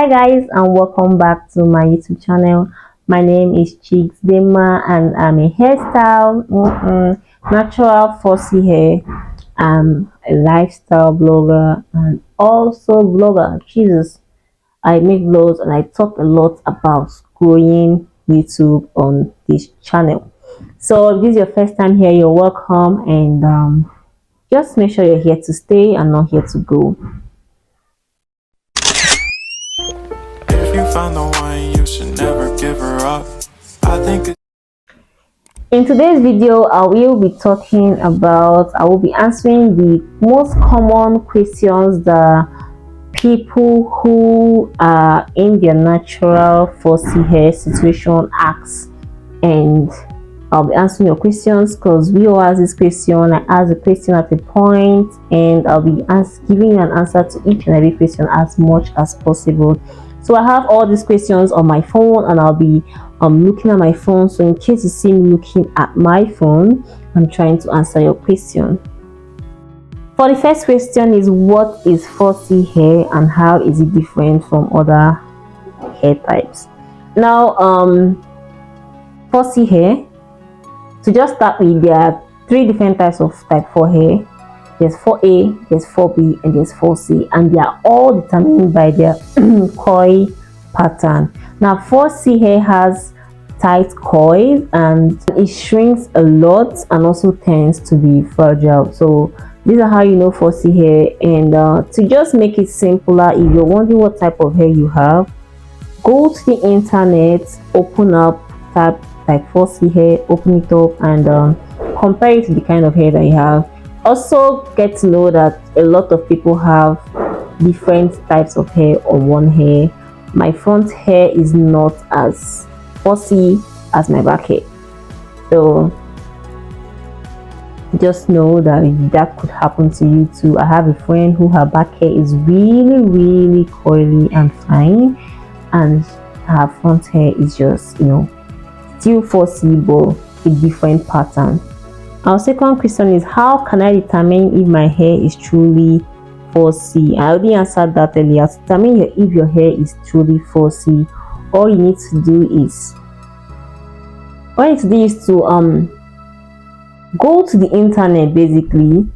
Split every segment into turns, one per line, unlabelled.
Hi guys, and welcome back to my YouTube channel. My name is Cheeks Dema and I'm a hairstyle natural fussy hair. I'm a lifestyle blogger and also vlogger. Jesus, I make vlogs and I talk a lot about growing YouTube on this channel. So if this is your first time here, you're welcome, and just make sure you're here to stay and not here to go.
If you find the one, you should never give her up. I think
In today's video, I will be answering the most common questions that people who are in their natural fussy hair situation ask, and I'll be answering your questions because we all ask this question. I ask the question at a point, and I'll be giving you an answer to each and every question as much as possible. So I have all these questions on my phone, and I'll be looking at my phone. So in case you see me looking at my phone, I'm trying to answer your question. For the first question is, what is fussy hair and how is it different from other hair types? Now, fussy hair, to just start with, there are three different types of type 4 hair. There's 4A, there's 4B, and there's 4C, and they are all determined by their coil pattern. Now 4C hair has tight coils and it shrinks a lot and also tends to be fragile. So these are how you know 4C hair. And to just make it simpler, if you're wondering what type of hair you have, go to the internet, open up, type 4C hair, open it up, and compare it to the kind of hair that you have. Also get to know that a lot of people have different types of hair on one hair. My front hair is not as fussy as my back hair, so just know that could happen to you too. I have a friend who her back hair is really coily and fine, and her front hair is just still fussy but a different pattern. Our second question is, how can I determine if my hair is truly fussy? I already answered that earlier. To determine if your hair is truly fussy, all you need to do is to go to the internet basically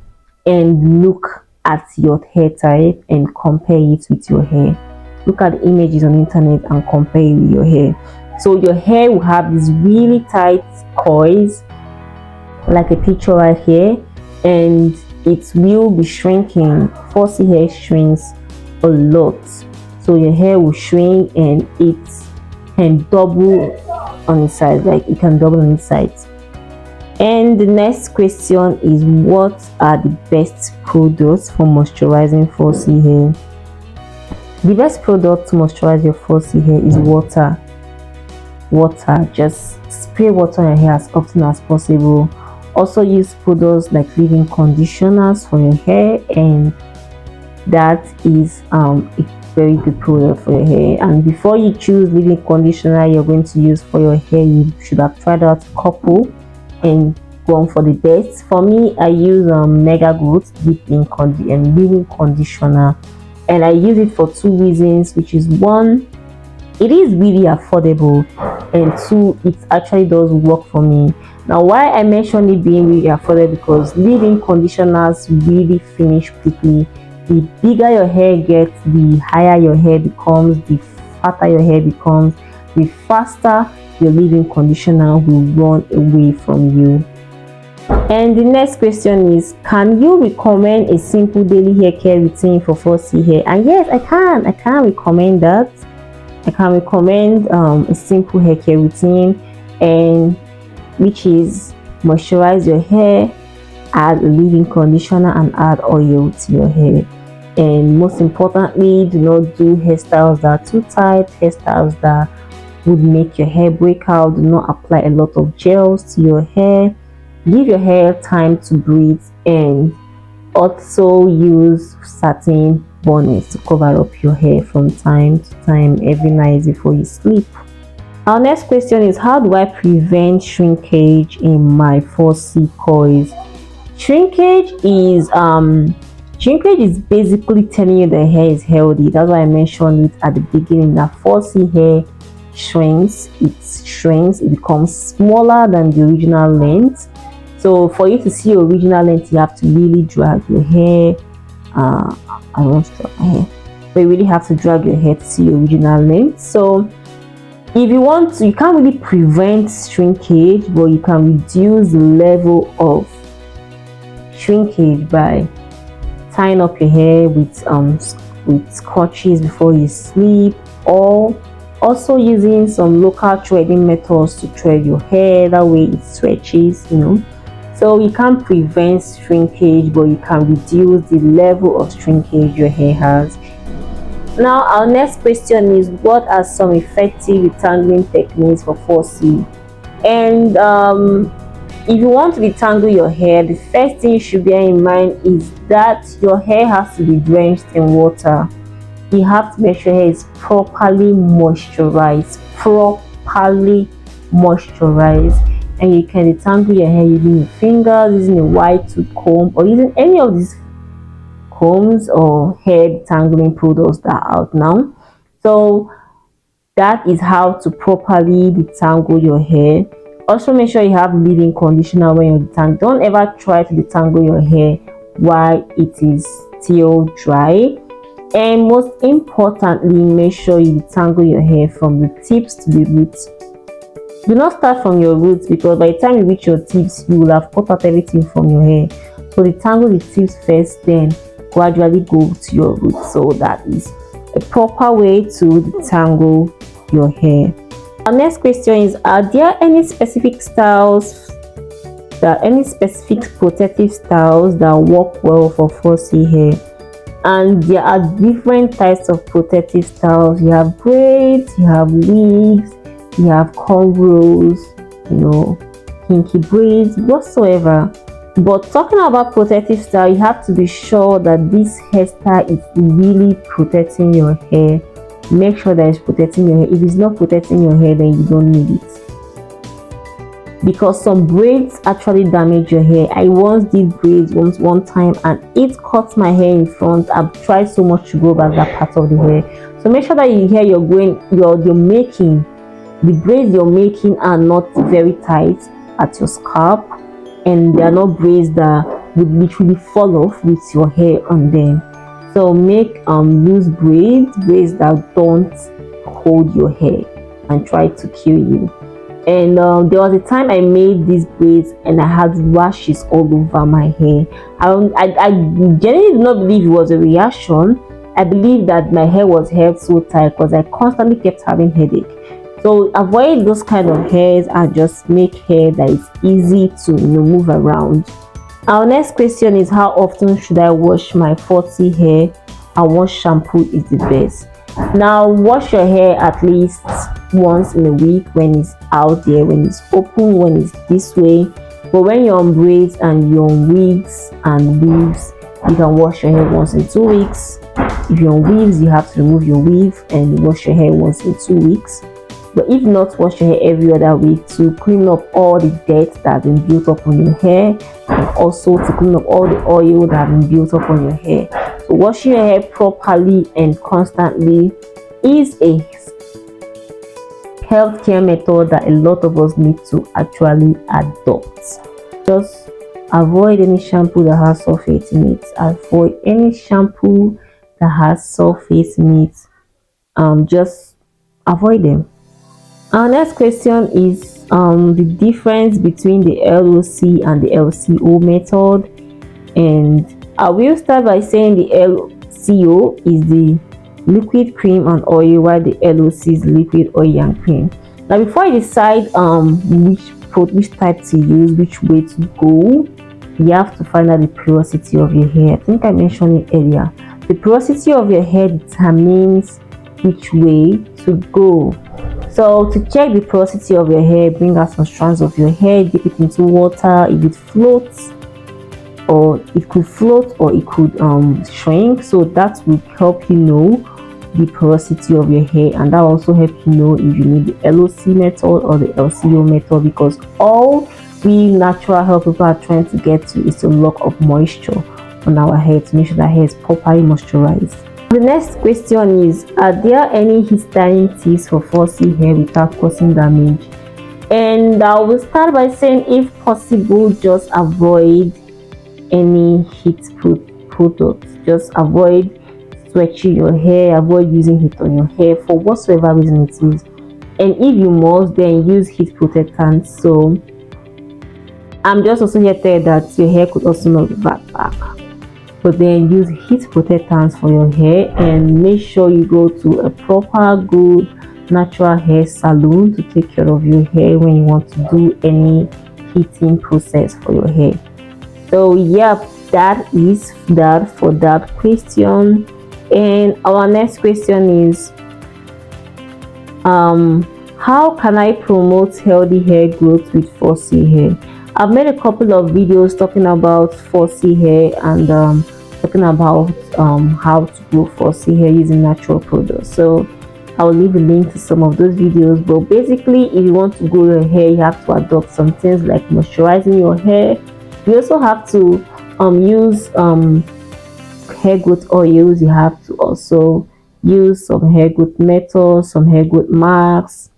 and look at your hair type and compare it with your hair. Look at the images on the internet and compare it with your hair. So your hair will have these really tight coils like a picture right here, and it will be shrinking. Fussy hair shrinks a lot, so your hair will shrink and it can double on its sides, like it can double on its sides. And the next question is, what are the best products for moisturizing fussy hair? The best product to moisturize your fussy hair is water. Just spray water on your hair as often as possible. Also use products like leave-in conditioners for your hair, and that is a very good product for your hair. And before you choose leave-in conditioner you're going to use for your hair, you should have tried out a couple and gone for the best. For me, I use Mega Growth leave-in conditioner, and I use it for two reasons, which is, one, it is really affordable, and two, it actually does work for me. Now, why I mention it being really affordable, because leave-in conditioners really finish quickly. The bigger your hair gets, the higher your hair becomes, the fatter your hair becomes, the faster your leave-in conditioner will run away from you. And the next question is, can you recommend a simple daily hair care routine for fussy hair? And yes, I can recommend that. I can recommend a simple hair care routine, and which is moisturize your hair, add a leave-in conditioner, and add oil to your hair. And most importantly, do not do hairstyles that are too tight, hairstyles that would make your hair break out. Do not apply a lot of gels to your hair. Give your hair time to breathe, and also use satin bonnets to cover up your hair from time to time every night before you sleep. Our next question is, how do I prevent shrinkage in my fussy coils? Shrinkage is Shrinkage is basically telling you the hair is healthy. That's why I mentioned it at the beginning, that 4C hair shrinks, it becomes smaller than the original length. So for you to see your original length, you have to really drag your hair. I want to drag my hair, but you really have to drag your hair to see your original length. So if you want to, you can't really prevent shrinkage, but you can reduce the level of shrinkage by tying up your hair with scotches before you sleep, or also using some local threading methods to thread your hair. That way it stretches, So you can't prevent shrinkage, but you can reduce the level of shrinkage your hair has. Now our next question is, what are some effective detangling techniques for 4C? And if you want to detangle your hair, the first thing you should bear in mind is that your hair has to be drenched in water. You have to make sure your hair is properly moisturized, and you can detangle your hair using your fingers, using a wide tooth comb, or using any of these combs or hair detangling products that are out now. So that is how to properly detangle your hair. Also make sure you have leave-in conditioner when you detangle. Don't ever try to detangle your hair while it is still dry. And most importantly, make sure you detangle your hair from the tips to the roots. Do not start from your roots, because by the time you reach your tips, you will have cut out everything from your hair. So detangle the tips first, then gradually go to your roots. So that is a proper way to detangle your hair. Our next question is, are there any specific protective styles that work well for 4C hair? And there are different types of protective styles. You have braids, you have wigs, you have cornrows, kinky braids, whatsoever. But talking about protective style, you have to be sure that this hairstyle is really protecting your hair. Make sure that it's protecting your hair. If it's not protecting your hair, then you don't need it, because some braids actually damage your hair. I once did braids one time, and it cut my hair in front. I've tried so much to grow back that part of the hair. So make sure that you're making the braids you're making are not very tight at your scalp, and they are not braids that would literally fall off with your hair on them. So make loose braids that don't hold your hair and try to kill you. And there was a time I made these braids and I had rashes all over my hair. I genuinely did not believe it was a reaction. I believe that my hair was held so tight because I constantly kept having headache. So avoid those kind of hairs and just make hair that is easy to move around. Our next question is, how often should I wash my 4C hair, and what shampoo is the best? Now wash your hair at least once in a week when it's out there, when it's open, when it's this way. But when you're on braids and you're on wigs and weaves, you can wash your hair once in 2 weeks. If you're on weaves, you have to remove your weave and wash your hair once in 2 weeks. But if not, wash your hair every other week to clean up all the dirt that has been built up on your hair, and also to clean up all the oil that has been built up on your hair. So washing your hair properly and constantly is a healthcare method that a lot of us need to actually adopt. Just avoid any shampoo that has sulfate in it. Avoid any shampoo that has sulfate in it. Just avoid them. Our next question is the difference between the LOC and the LCO method. And I will start by saying the LCO is the liquid cream and oil, while the LOC is liquid oil and cream. Now before you decide which type to use, which way to go, you have to find out the porosity of your hair. I think I mentioned it earlier. The porosity of your hair determines which way to go. So to check the porosity of your hair, bring out some strands of your hair, dip it into water. If it floats, or it could float, or it could shrink, so that will help you know the porosity of your hair, and that also help you know if you need the LOC method or the LCO method, because all we natural health people are trying to get to is to lock up moisture. on our hair to make sure that hair is properly moisturized. The next question is, are there any heat styling tips for 4C hair without causing damage? And I will start by saying, if possible, just avoid any heat-proof products. Just avoid stretching your hair, avoid using heat on your hair for whatsoever reason it is. And if you must, then use heat protectants. So I'm just also here to tell you that your hair could also not revert back, but then use heat protectants for your hair, and make sure you go to a proper good natural hair salon to take care of your hair when you want to do any heating process for your hair. So yeah, that is that for that question. And our next question is, how can I promote healthy hair growth with 4C hair? I've made a couple of videos talking about 4C hair and talking about how to grow 4C hair using natural products. So I'll leave a link to some of those videos. But basically, if you want to grow your hair, you have to adopt some things like moisturizing your hair. You also have to use hair growth oils. You have to also use some hair growth methods, some hair growth masks,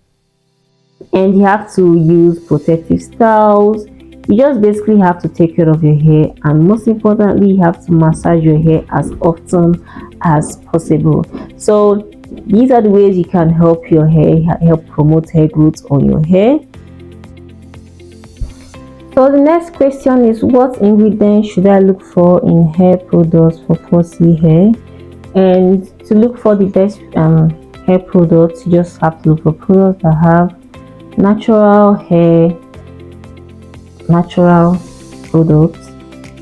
and you have to use protective styles. You just basically have to take care of your hair, and most importantly, you have to massage your hair as often as possible. So these are the ways you can help your hair, help promote hair growth on your hair. So the next question is, what ingredients should I look for in hair products for 4C hair? And to look for the best hair products, you just have to look for products that have natural products,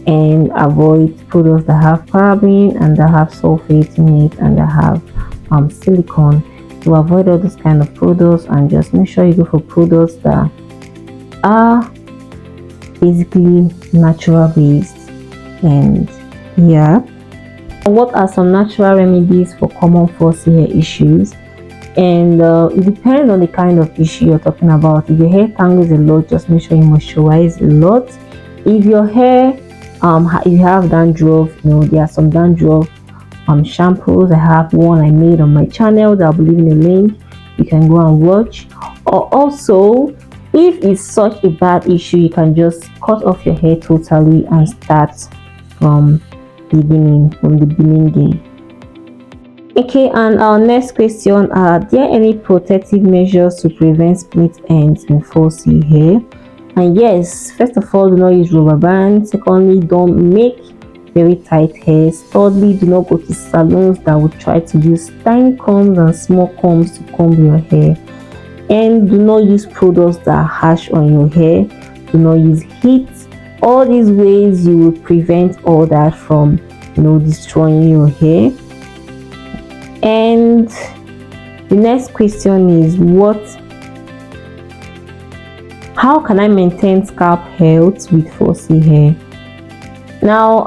and avoid products that have paraben and that have sulfate in it and that have silicone. To avoid all those kind of products, and just make sure you go for products that are basically natural based. And yeah, what are some natural remedies for common 4C hair issues? And it depends on the kind of issue you're talking about. If your hair tangles a lot, just make sure you moisturize a lot. If your hair if you have dandruff, there are some dandruff shampoos. I have one I made on my channel that I'll be leaving a link, you can go and watch. Or also, if it's such a bad issue, you can just cut off your hair totally and start from the beginning. Okay, and our next question, are there any protective measures to prevent split ends in 4C hair? And yes, first of all, do not use rubber bands. Secondly, don't make very tight hairs. Thirdly, do not go to salons that will try to use tiny combs and small combs to comb your hair. And do not use products that are harsh on your hair. Do not use heat. All these ways you will prevent all that from destroying your hair. And the next question is, how can I maintain scalp health with 4C hair? Now,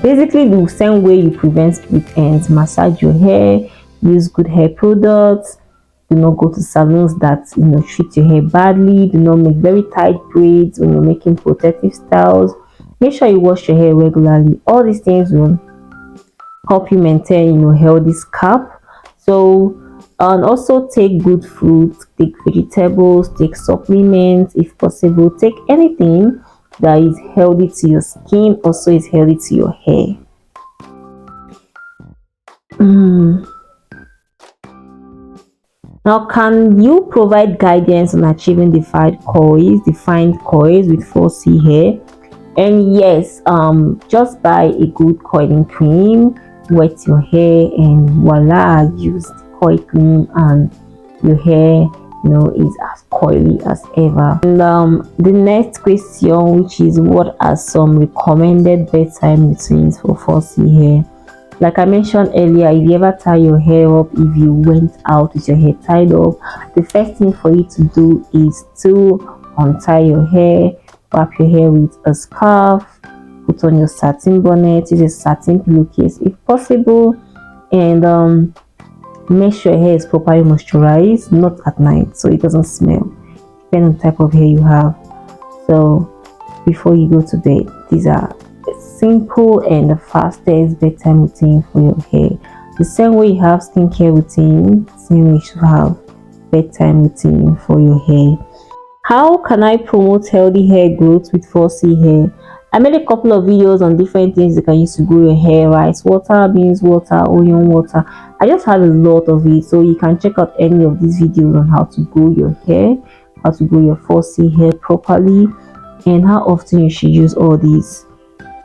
basically the same way you prevent split ends: massage your hair, use good hair products, do not go to salons that treat your hair badly, do not make very tight braids when you're making protective styles, make sure you wash your hair regularly. All these things will help you maintain healthy scalp. So, and also take good fruits, take vegetables, take supplements if possible. Take anything that is healthy to your skin, also is healthy to your hair. Now, can you provide guidance on achieving defined coils with 4C hair? And yes, just buy a good coiling cream, wet your hair, and voila, use the coil cream, and your hair is as coily as ever. And the next question, which is, what are some recommended bedtime routines for 4C hair? Like I mentioned earlier, if you ever tie your hair up, if you went out with your hair tied up, the first thing for you to do is to untie your hair, wrap your hair with a scarf, put on your satin bonnet, use a satin pillowcase if possible, and make sure your hair is properly moisturized, not at night so it doesn't smell, depending on the type of hair you have. So before you go to bed, these are simple and the fastest bedtime routine for your hair. The same way you have skincare routine, same way you should have bedtime routine for your hair. How can I promote healthy hair growth with 4C hair? I made a couple of videos on different things you can use to grow your hair: rice water, beans water, onion water. I just have a lot of it, so you can check out any of these videos on how to grow your hair, how to grow your 4C hair properly, and how often you should use all these.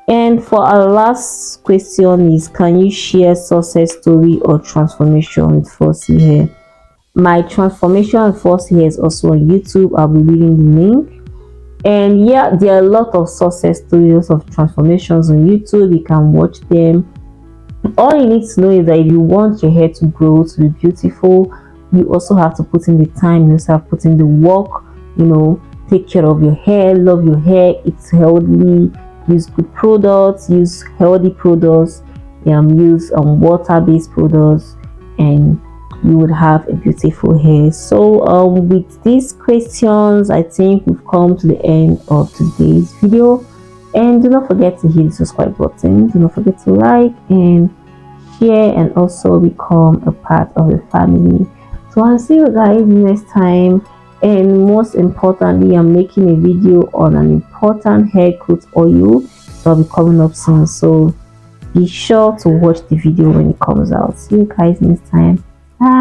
And for our last question is, can you share success story or transformation with 4C hair? My transformation and 4C hair is also on YouTube. I'll be leaving the link. And yeah, there are a lot of success stories of transformations on YouTube. You can watch them. All you need to know is that if you want your hair to grow, to be beautiful, you also have to put in the time, you also have to put in the work, take care of your hair, love your hair, eat healthily, use good products, use healthy products, use water-based products, and you would have a beautiful hair. So with these questions, I think we've come to the end of today's video. And do not forget to hit the subscribe button. Do not forget to like and share, and also become a part of the family. So I'll see you guys next time. And most importantly, I'm making a video on an important hair growth oil, so I'll be coming up soon. So be sure to watch the video when it comes out. See you guys next time. Bye.